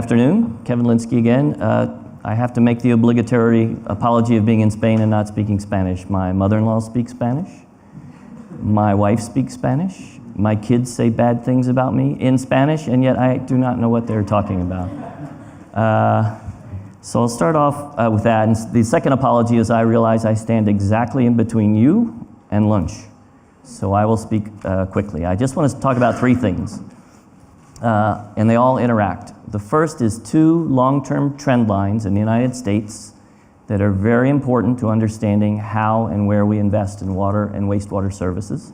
afternoon. Kevin Lynskey again. I have to make the obligatory apology of being in Spain and not speaking Spanish. My mother-in-law speaks Spanish. My wife speaks Spanish. My kids say bad things about me in Spanish, and yet I do not know what they're talking about. So I'll start off with that. And the second apology is I realize I stand exactly in between you and lunch. So I will speak quickly. I just want to talk about three things, and they all interact. The first is two long-term trend lines in the United States that are very important to understanding how and where we invest in water and wastewater services.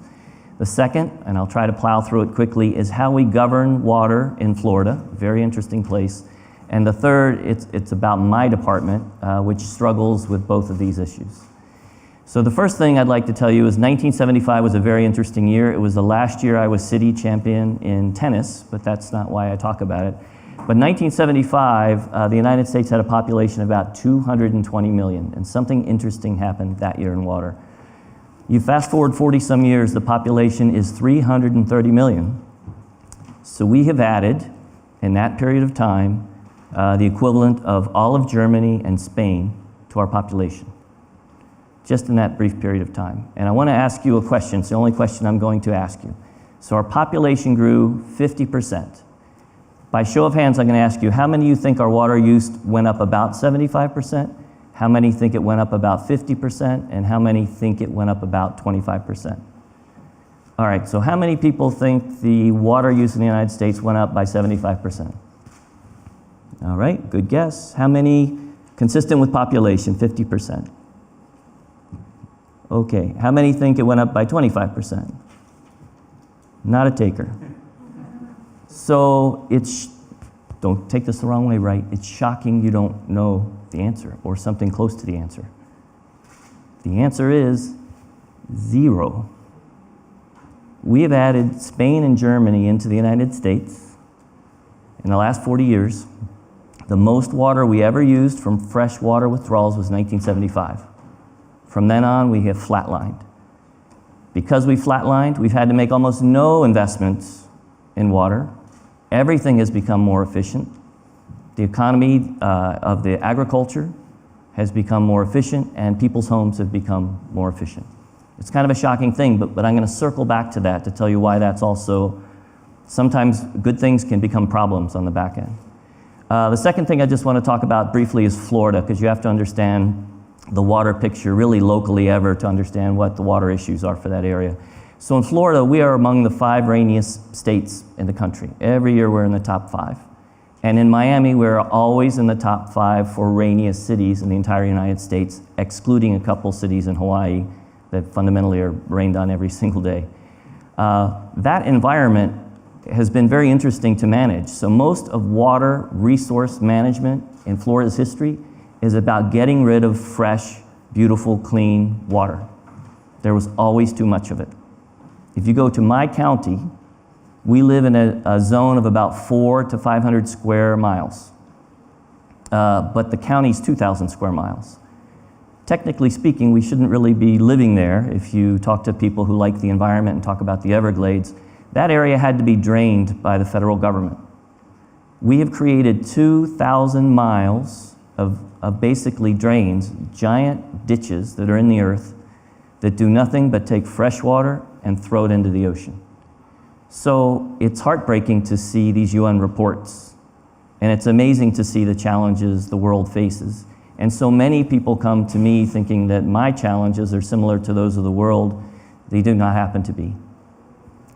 The second, and I'll try to plow through it quickly, is how we govern water in Florida, very interesting place. And the third, it's about my department, which struggles with both of these issues. So the first thing I'd like to tell you is 1975 was a very interesting year. It was the last year I was city champion in tennis, but that's not why I talk about it. But 1975, the United States had a population of about 220 million, and something interesting happened that year in water. You fast forward 40 some years, the population is 330 million. So we have added, in that period of time, the equivalent of all of Germany and Spain to our population, just in that brief period of time. And I want to ask you a question. It's the only question I'm going to ask you. So our population grew 50%. By show of hands, I'm going to ask you, how many of you think our water use went up about 75%? How many think it went up about 50%? And how many think it went up about 25%? All right, so how many people think the water use in the United States went up by 75%? All right, good guess. How many consistent with population, 50%? Okay, how many think it went up by 25%? Not a taker. So don't take this the wrong way, right? It's shocking you don't know the answer or something close to the answer. The answer is 0. We have added Spain and Germany into the United States in the last 40 years. The most water we ever used from fresh water withdrawals was 1975. From then on, we have flatlined. Because we flatlined, we've had to make almost no investments in water. Everything has become more efficient. The economy of the agriculture has become more efficient, and people's homes have become more efficient. It's kind of a shocking thing, but I'm going to circle back to that to tell you why that's also, sometimes good things can become problems on the back end. The second thing I just want to talk about briefly is Florida, because you have to understand the water picture really locally ever to understand what the water issues are for that area. So in Florida, we are among the 5 rainiest states in the country. Every year we're in the top 5. And in Miami, we're always in the top 5 for rainiest cities in the entire United States, excluding a couple cities in Hawaii that fundamentally are rained on every single day. That environment has been very interesting to manage. So most of water resource management in Florida's history is about getting rid of fresh, beautiful, clean water. There was always too much of it. If you go to my county, we live in a zone of about 400 to 500 square miles. But the county's 2,000 square miles. Technically speaking, we shouldn't really be living there. If you talk to people who like the environment and talk about the Everglades, that area had to be drained by the federal government. We have created 2,000 miles of basically drains, giant ditches that are in the earth that do nothing but take fresh water and throw it into the ocean. So it's heartbreaking to see these UN reports, and it's amazing to see the challenges the world faces. And so many people come to me thinking that my challenges are similar to those of the world. They do not happen to be.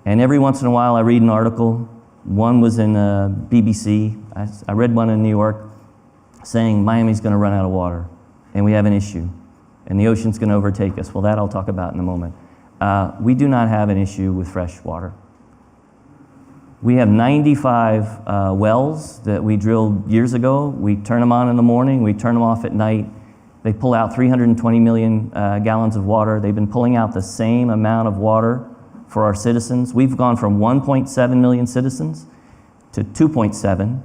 And every once in a while I read an article. One was in BBC. I read one in New York saying Miami's going to run out of water, and we have an issue, and the ocean's going to overtake us. Well, that I'll talk about in a moment. We do not have an issue with fresh water. We have 95 wells that we drilled years ago. We turn them on in the morning, we turn them off at night. They pull out 320 million gallons of water. They've been pulling out the same amount of water for our citizens. We've gone from 1.7 million citizens to 2.7.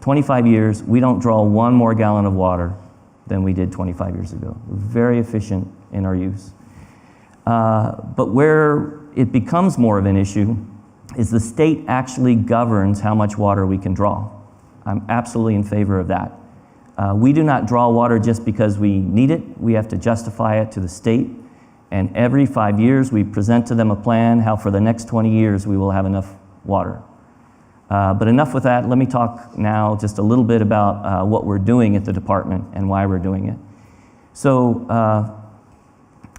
25 years, we don't draw 1 more gallon of water than we did 25 years ago. We're very efficient in our use. But where it becomes more of an issue is the state actually governs how much water we can draw. I'm absolutely in favor of that. We do not draw water just because we need it. We have to justify it to the state. And every 5 years, we present to them a plan how for the next 20 years we will have enough water. But enough with that. Let me talk now just a little bit about what we're doing at the department and why we're doing it. So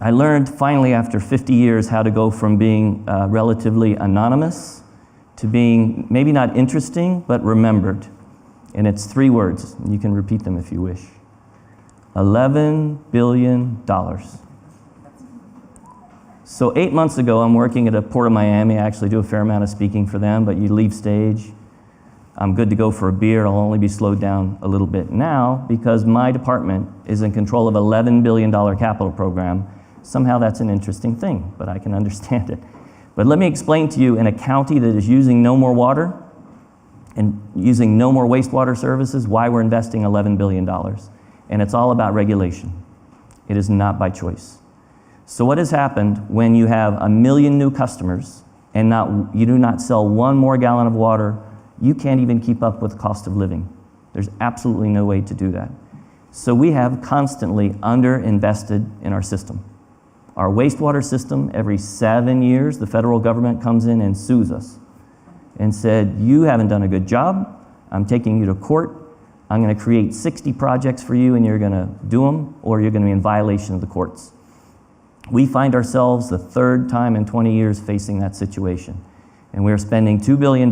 I learned finally after 50 years how to go from being relatively anonymous to being maybe not interesting, but remembered. And it's 3 words. You can repeat them if you wish. $11 billion. So 8 months ago, I'm working at a Port of Miami. I actually do a fair amount of speaking for them, but you leave stage. I'm good to go for a beer. I'll only be slowed down a little bit now because my department is in control of $11 billion capital program. Somehow that's an interesting thing, but I can understand it. But let me explain to you, in a county that is using no more water and using no more wastewater services, why we're investing $11 billion. And it's all about regulation. It is not by choice. So what has happened when you have 1 million new customers and you do not sell 1 more gallon of water, you can't even keep up with the cost of living. There's absolutely no way to do that. So we have constantly underinvested in our system. Our wastewater system, every 7 years, the federal government comes in and sues us and said, you haven't done a good job, I'm taking you to court, I'm gonna create 60 projects for you and you're gonna do them, or you're gonna be in violation of the courts. We find ourselves the 3rd time in 20 years facing that situation. And we're spending $2 billion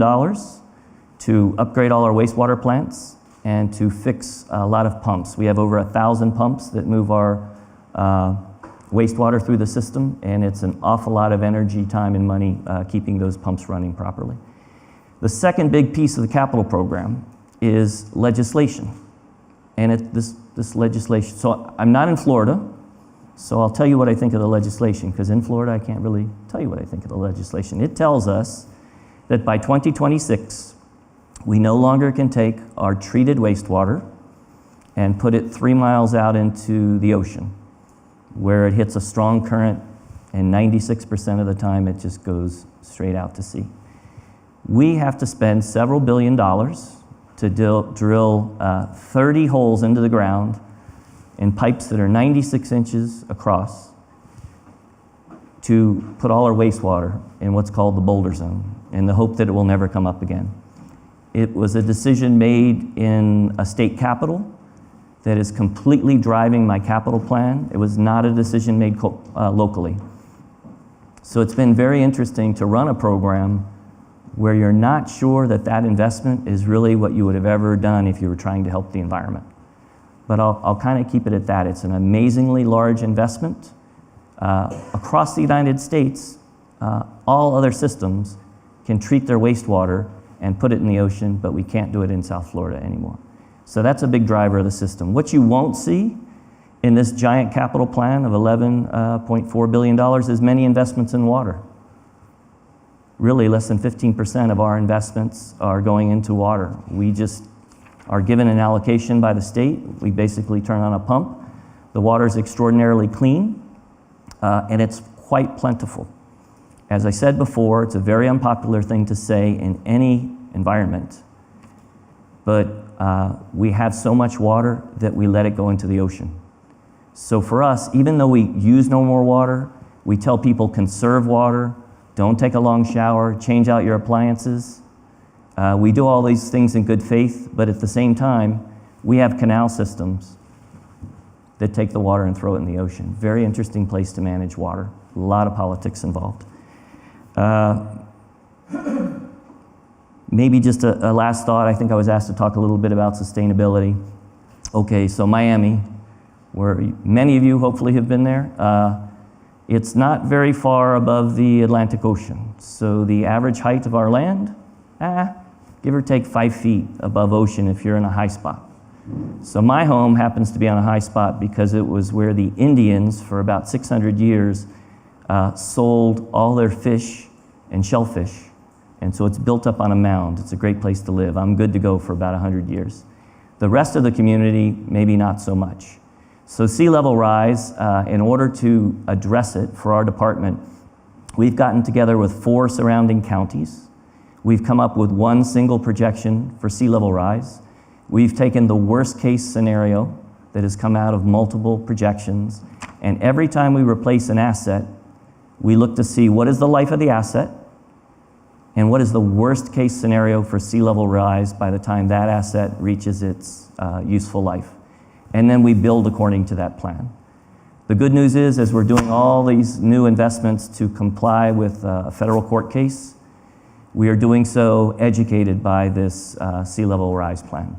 to upgrade all our wastewater plants and to fix a lot of pumps. We have over 1,000 pumps that move our wastewater through the system, and it's an awful lot of energy, time, and money keeping those pumps running properly. The second big piece of the capital program is legislation. And this legislation, so I'm not in Florida, so I'll tell you what I think of the legislation, because in Florida I can't really tell you what I think of the legislation. It tells us that by 2026, we no longer can take our treated wastewater and put it 3 miles out into the ocean, where it hits a strong current, and 96% of the time it just goes straight out to sea. We have to spend several $billion to drill 30 holes into the ground in pipes that are 96 inches across to put all our wastewater in what's called the boulder zone, in the hope that it will never come up again. It was a decision made in a state capital that is completely driving my capital plan. It was not a decision made locally. So it's been very interesting to run a program where you're not sure that that investment is really what you would have ever done if you were trying to help the environment. But I'll kind of keep it at that. It's an amazingly large investment. Across the United States, all other systems can treat their wastewater and put it in the ocean, but we can't do it in South Florida anymore. So that's a big driver of the system. What you won't see in this giant capital plan of $11.4 billion is many investments in water. Really, less than 15% of our investments are going into water. We just are given an allocation by the state. We basically turn on a pump. The water is extraordinarily clean, and it's quite plentiful. As I said before, it's a very unpopular thing to say in any environment, but we have so much water that we let it go into the ocean. So for us, even though we use no more water, we tell people conserve water, don't take a long shower, change out your appliances. We do all these things in good faith, but at the same time, we have canal systems that take the water and throw it in the ocean. Very interesting place to manage water. A lot of politics involved. Maybe just a last thought. I think I was asked to talk a little bit about sustainability. Okay, so Miami, where many of you hopefully have been there, it's not very far above the Atlantic Ocean. So the average height of our land, give or take 5 feet above ocean if you're in a high spot. So my home happens to be on a high spot because it was where the Indians, for about 600 years, sold all their fish and shellfish. And so it's built up on a mound. It's a great place to live. I'm good to go for about 100 years. The rest of the community, maybe not so much. So sea level rise, in order to address it for our department, we've gotten together with 4 surrounding counties. We've come up with one single projection for sea level rise. We've taken the worst case scenario that has come out of multiple projections, and every time we replace an asset, we look to see what is the life of the asset and what is the worst case scenario for sea level rise by the time that asset reaches its useful life. And then we build according to that plan. The good news is, as we're doing all these new investments to comply with a federal court case, we are doing so educated by this sea level rise plan.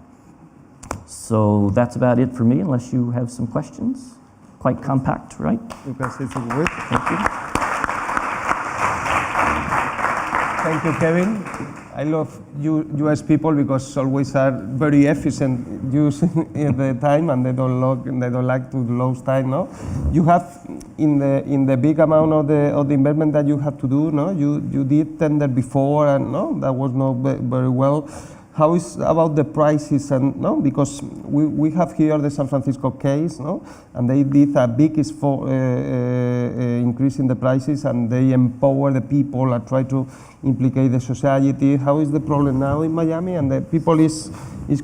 So that's about it for me, unless you have some questions. Quite compact, right? You can say some words. Thank you. Thank you, Kevin. I love US people because always are very efficient using the time, and they don't like to lose time. No, you have in the big amount of the investment that you have to do. No, you did tender before, and no, that was not very well. How is about the prices, and no, because we have here the San Francisco case, no, and they did a big increase in the prices, and they empower the people and try to implicate the society. How is the problem now in Miami, and the people is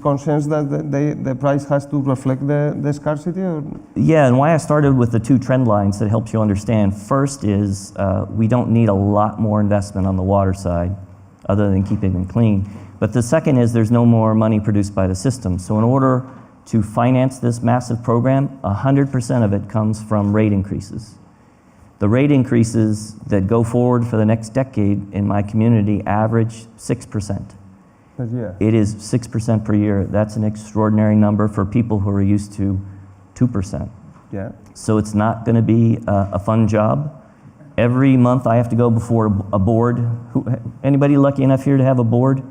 concerned that the price has to reflect the scarcity? Or? Yeah, and why I started with the two trend lines that helps you understand. First is we don't need a lot more investment on the water side, other than keeping them clean. But the second is there's no more money produced by the system. So in order to finance this massive program, 100% of it comes from rate increases. The rate increases that go forward for the next decade in my community average 6%. Yeah. It is 6% per year. That's an extraordinary number for people who are used to 2%. Yeah. So it's not going to be a fun job. Every month I have to go before a board. Anybody lucky enough here to have a board?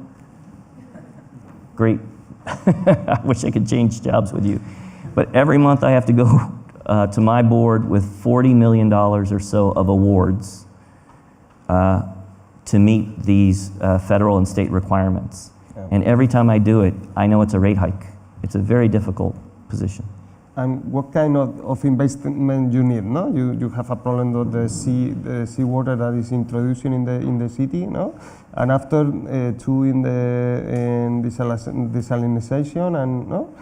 Great. I wish I could change jobs with you. But every month I have to go to my board with $40 million or so of awards to meet these federal and state requirements. Yeah. And every time I do it, I know it's a rate hike. It's a very difficult position. And what kind of investment you need? No, you have a problem with the seawater that is introducing in the city, no, and after two in desalinization, and no,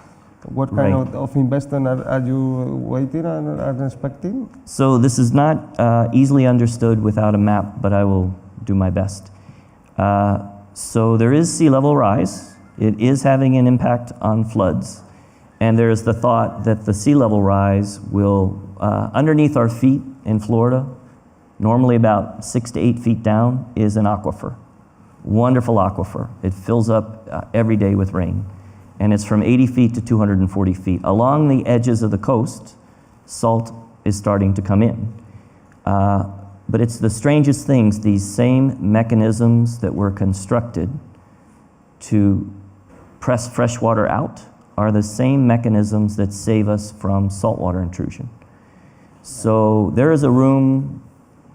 what kind of investment are you waiting and are expecting? So this is not easily understood without a map, but I will do my best. So there is sea level rise. It is having an impact on floods. And there's the thought that the sea level rise will, underneath our feet in Florida, normally about 6 to 8 feet down, is an aquifer. Wonderful aquifer. It fills up every day with rain. And it's from 80 feet to 240 feet. Along the edges of the coast, salt is starting to come in. But it's the strangest things, these same mechanisms that were constructed to press fresh water out are the same mechanisms that save us from saltwater intrusion. So there is a room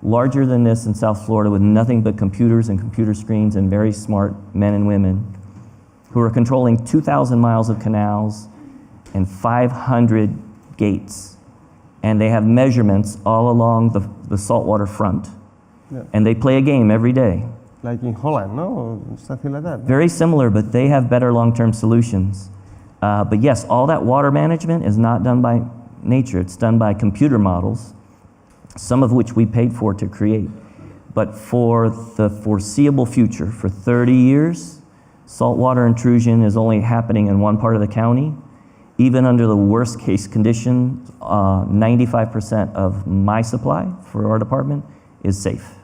larger than this in South Florida with nothing but computers and computer screens and very smart men and women who are controlling 2,000 miles of canals and 500 gates. And they have measurements all along the saltwater front. Yeah. And they play a game every day. Like in Holland, no? Or something like that? Very similar, but they have better long-term solutions. But yes, all that water management is not done by nature. It's done by computer models, some of which we paid for to create. But for the foreseeable future, for 30 years, saltwater intrusion is only happening in one part of the county. Even under the worst case condition, 95% of my supply for our department is safe.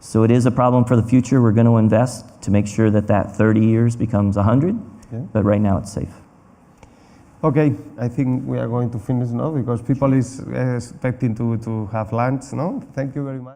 So it is a problem for the future. We're going to invest to make sure that that 30 years becomes 100. Yeah. But right now it's safe. Okay, I think we are going to finish now because people is expecting to have lunch, no? Thank you very much.